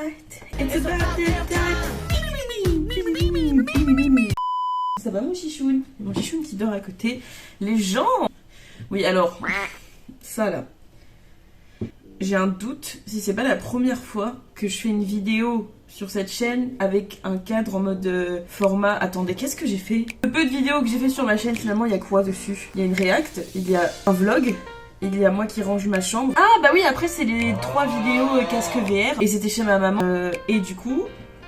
night. It's about that time. Ça va mon chichoun? Mon chichoun qui dort à côté. Les gens. Oui alors, ça là. J'ai un doute si c'est pas la première fois que je fais une vidéo sur cette chaîne avec un cadre en mode format. Attendez, qu'est-ce que j'ai fait? Le peu de vidéos que j'ai fait sur ma chaîne, finalement, il y a quoi dessus? Il y a une react, il y a un vlog, il y a moi qui range ma chambre. Ah bah oui, après c'est les 3 vidéos casque VR et c'était chez ma maman. Et du coup,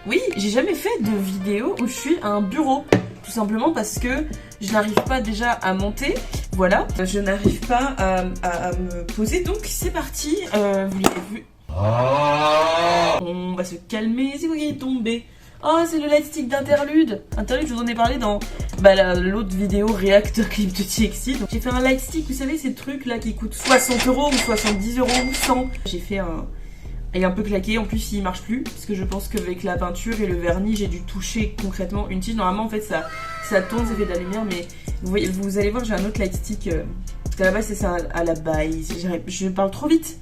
oui, j'ai jamais fait de vidéo où je suis à un bureau. Tout simplement parce que je n'arrive pas déjà à monter, voilà, je n'arrive pas à me poser, donc c'est parti, vous l'avez vu. On va se calmer, c'est vous qui est tombé. Oh, c'est le lightstick d'interlude. Interlude, je vous en ai parlé dans l'autre vidéo React Clip de TXT. Donc j'ai fait un lightstick, vous savez ces trucs là qui coûtent 60 € ou 70 € ou 100. J'ai fait un... Il est un peu claqué, en plus il marche plus, parce que je pense qu'avec la peinture et le vernis, j'ai dû toucher concrètement une tige. Normalement en fait ça tourne, ça fait de la lumière, mais vous allez voir, j'ai un autre lightstick. Parce qu'à la base c'est ça, à la base, je parle trop vite.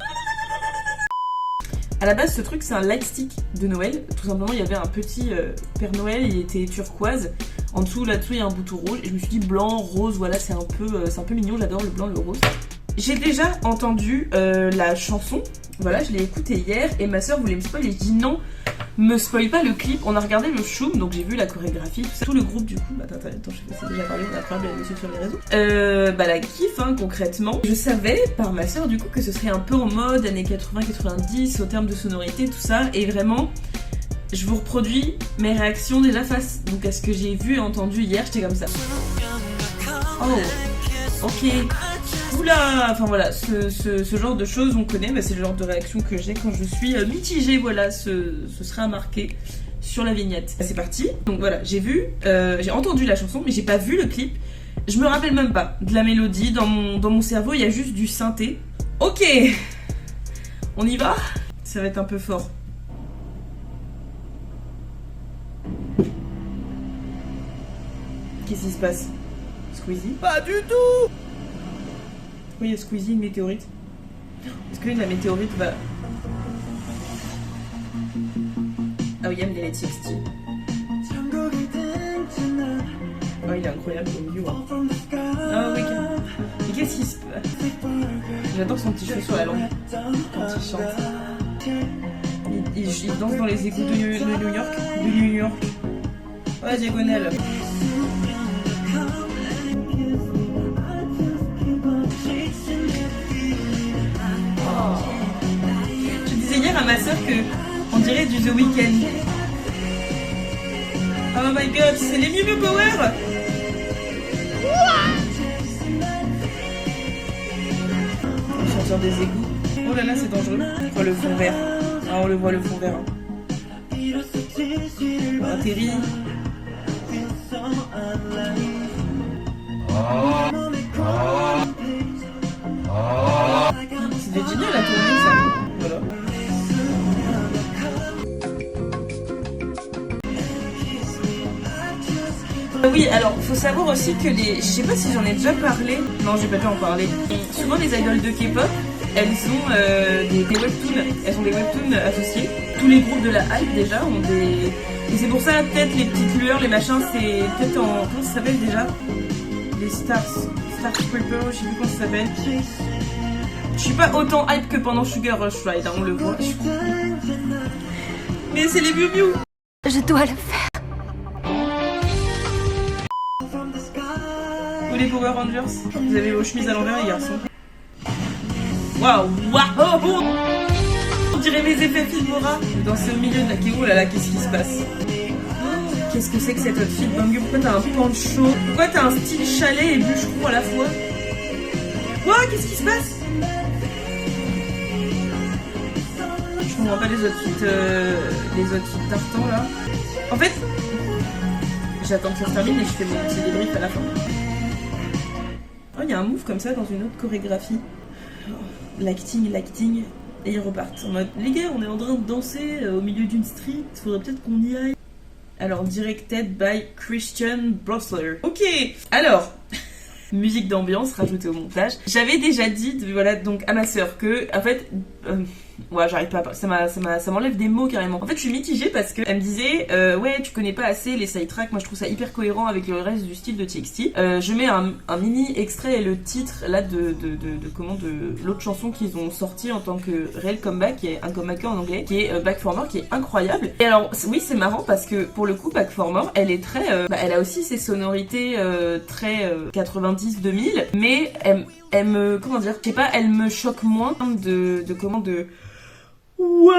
À la base ce truc c'est un lightstick de Noël, tout simplement il y avait un petit Père Noël, il était turquoise. En dessous, là-dessous il y a un bouton rouge, et je me suis dit blanc, rose, voilà c'est un peu mignon, j'adore le blanc, le rose. J'ai déjà entendu la chanson, voilà, je l'ai écoutée hier et ma soeur voulait me spoiler. Je dis non, me spoil pas le clip. On a regardé le show, donc j'ai vu la chorégraphie, tout ça. Tout le groupe du coup, attends, je sais déjà parlé, on a parlé de sur les réseaux. La kiff, hein, concrètement. Je savais par ma soeur du coup que ce serait un peu en mode années 80-90 au terme de sonorité, tout ça, et vraiment. Je vous reproduis mes réactions déjà face donc à ce que j'ai vu et entendu hier, j'étais comme ça. Oh, ok. Oula, enfin voilà, ce genre de choses on connaît, mais c'est le genre de réaction que j'ai quand je suis mitigée, voilà, ce sera marqué sur la vignette. C'est parti, donc voilà, j'ai entendu la chanson, mais j'ai pas vu le clip, je me rappelle même pas de la mélodie, dans mon cerveau il y a juste du synthé. Ok, on y va? Ça va être un peu fort. Qu'est-ce qui se passe? Squeezie? Pas du tout! Pourquoi il y a Squeezie, une météorite? Est-ce que la météorite va... Ah oui, il y a les TXT. Oh, il est incroyable comme view. Ah oui, mais qu'est-ce qui se passe? J'adore son petit cheveu sur la langue quand il chante. Il danse dans les égouts de New York. Ouais, diagonale. Je disais hier à ma soeur que on dirait du The Weeknd. Oh my god, c'est les Miu Miu Power. Le chanteur des égouts. Oh là là, c'est dangereux. Oh, le fond vert. Ah, on le voit, le fond vert. Oh, atterri. C'était génial à tourner ça. Voilà. Oui, alors faut savoir aussi que je sais pas si j'en ai déjà parlé. Non, j'ai pas pu en parler. Souvent les idoles de K-pop, elles ont des webtoons. Elles ont des webtoons associés. Tous les groupes de la hype déjà ont des. Et c'est pour ça peut-être les petites lueurs, les machins, c'est peut-être en. Comment ça s'appelle déjà? Les Star Scraper, je sais plus comment ça s'appelle. Je suis pas autant hype que pendant Sugar Rush Ride, hein, on le voit. Mais c'est les Miu Miu. Je dois le faire. Ou les Power Rangers. Vous avez vos chemises à l'envers, les garçons. Waouh, waouh. On dirait mes effets Filmora. Danser au milieu de la Kéo, là, qu'est-ce qui se passe? Qu'est-ce que c'est que cette outfit Banguk? Pourquoi t'as un pancho? Pourquoi t'as un style chalet et bûcheron à la fois? Quoi? Qu'est-ce qui se passe? Je comprends pas les outfits tartans là. En fait, j'attends que ça se termine et je fais mon petit débrief à la fin. Oh, il y a un move comme ça dans une autre chorégraphie. Oh, l'acting. Et ils repartent en mode les gars, on est en train de danser au milieu d'une street, faudrait peut-être qu'on y aille. Alors, directed by Christian Brosler. Ok, alors, musique d'ambiance rajoutée au montage. J'avais déjà dit, voilà, donc à ma soeur que, en fait, Ouais, j'arrive pas, ça m'enlève des mots carrément. En fait, je suis mitigée parce que elle me disait, ouais, tu connais pas assez les side tracks. Moi, je trouve ça hyper cohérent avec le reste du style de TXT. Je mets un mini extrait et le titre là de l'autre chanson qu'ils ont sorti en tant que réel comeback, qui est un comeback en anglais, qui est Back for More, qui est incroyable. Et alors, oui, c'est marrant parce que pour le coup, Back for More, elle est très, elle a aussi ses sonorités très 90-2000, mais elle me, comment dire, je sais pas, elle me choque moins ouais.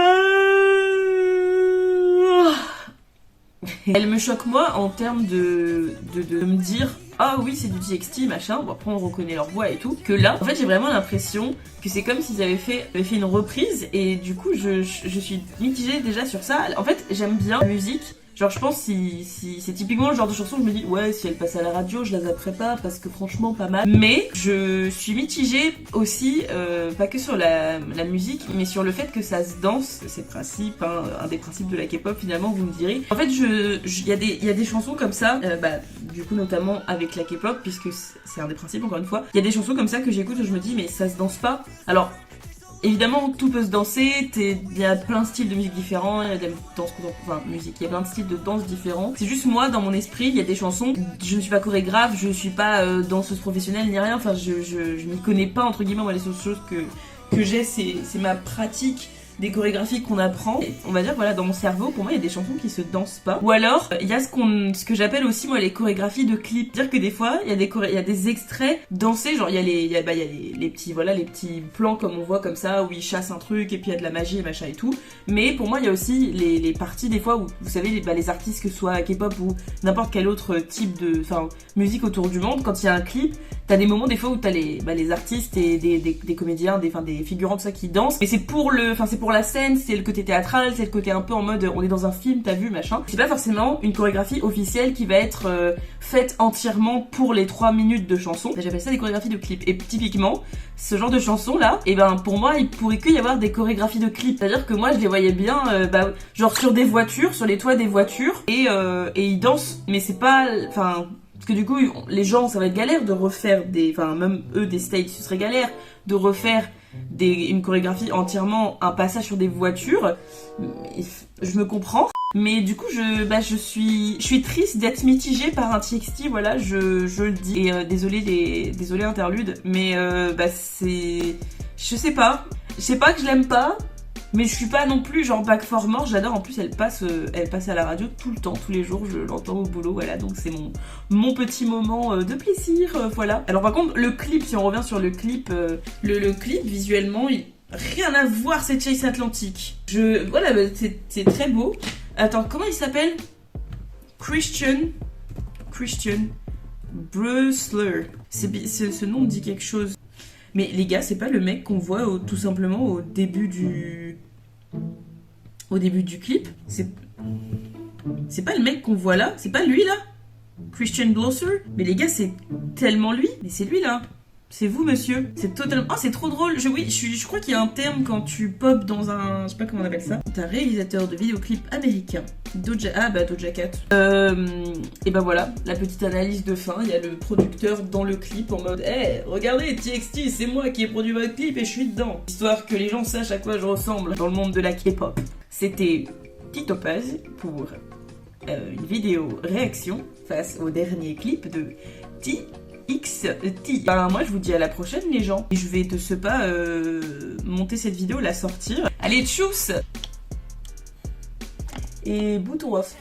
Elle me choque moi en termes de me dire ah oui c'est du TXT machin, bon après on reconnaît leur voix et tout, que là en fait j'ai vraiment l'impression que c'est comme s'ils avaient fait une reprise et du coup je suis mitigée déjà sur ça. En fait j'aime bien la musique. Genre je pense si c'est typiquement le genre de chanson où je me dis ouais si elle passe à la radio je la zapperai pas parce que franchement pas mal. Mais je suis mitigée aussi, pas que sur la musique mais sur le fait que ça se danse, c'est le principe, hein, un des principes de la K-pop finalement vous me direz. En fait il y a des chansons comme ça, du coup notamment avec la K-pop puisque c'est un des principes encore une fois. Il y a des chansons comme ça que j'écoute où je me dis mais ça se danse pas. Alors évidemment, tout peut se danser, il y a plein de styles de musique différents, il y a de danse, musique, il y a plein de styles de danse différents. C'est juste moi, dans mon esprit, il y a des chansons, je ne suis pas chorégraphe, je suis pas danseuse professionnelle ni rien, enfin je m'y connais pas entre guillemets, moi les seules choses que j'ai c'est ma pratique des chorégraphies qu'on apprend. Et on va dire voilà, dans mon cerveau, pour moi il y a des chansons qui se dansent pas. Ou alors il y a ce que j'appelle aussi moi les chorégraphies de clips. C'est-à-dire que des fois il y a des extraits dansés, genre il y a les petits plans comme on voit comme ça où ils chassent un truc et puis il y a de la magie et machin et tout. Mais pour moi il y a aussi les parties des fois où vous savez les artistes que ce soit K-pop ou n'importe quel autre type de musique autour du monde, quand il y a un clip, t'as des moments des fois où t'as les artistes et des comédiens, des figurants de ça qui dansent. Mais c'est pour la scène, c'est le côté théâtral, c'est le côté un peu en mode on est dans un film, t'as vu, machin. C'est pas forcément une chorégraphie officielle qui va être faite entièrement pour les 3 minutes de chanson. J'appelle ça des chorégraphies de clips. Et typiquement, ce genre de chanson là, et ben pour moi, il pourrait que y avoir des chorégraphies de clips. C'est-à-dire que moi, je les voyais bien, genre sur des voitures, sur les toits des voitures, et ils dansent. Mais c'est pas, parce que du coup, les gens, ça va être galère de refaire même eux, des stages, ce serait galère de refaire une chorégraphie entièrement, un passage sur des voitures. Je me comprends. Mais du coup, je suis triste d'être mitigée par un TXT, voilà, je le dis. Et désolé interlude, mais je sais pas que je l'aime pas. Mais je suis pas non plus genre Back for More, j'adore, en plus elle passe à la radio tout le temps, tous les jours, je l'entends au boulot, voilà, donc c'est mon petit moment de plaisir, voilà. Alors par contre, le clip, si on revient sur le clip, le clip, visuellement, rien à voir, c'est Chase Atlantic. Voilà, c'est très beau. Attends, comment il s'appelle? Christian Brusler. Ce nom me dit quelque chose. Mais les gars, c'est pas le mec qu'on voit tout simplement au début du clip. C'est pas le mec qu'on voit là. C'est pas lui là. Christian Blosser. Mais les gars, c'est tellement lui. Mais c'est lui là. C'est vous, monsieur. C'est totalement... Oh, c'est trop drôle. Je crois qu'il y a un terme quand tu pop dans un... Je sais pas comment on appelle ça. C'est un réalisateur de vidéoclips américain. Doja Cat. Et ben voilà, la petite analyse de fin. Il y a le producteur dans le clip en mode hey, regardez, TXT, c'est moi qui ai produit votre clip et je suis dedans. Histoire que les gens sachent à quoi je ressemble dans le monde de la K-pop. C'était Topaz pour une vidéo réaction face au dernier clip de TXT. Moi je vous dis à la prochaine les gens. Et je vais de ce pas monter cette vidéo, la sortir. Allez tchuss. Et bouton off.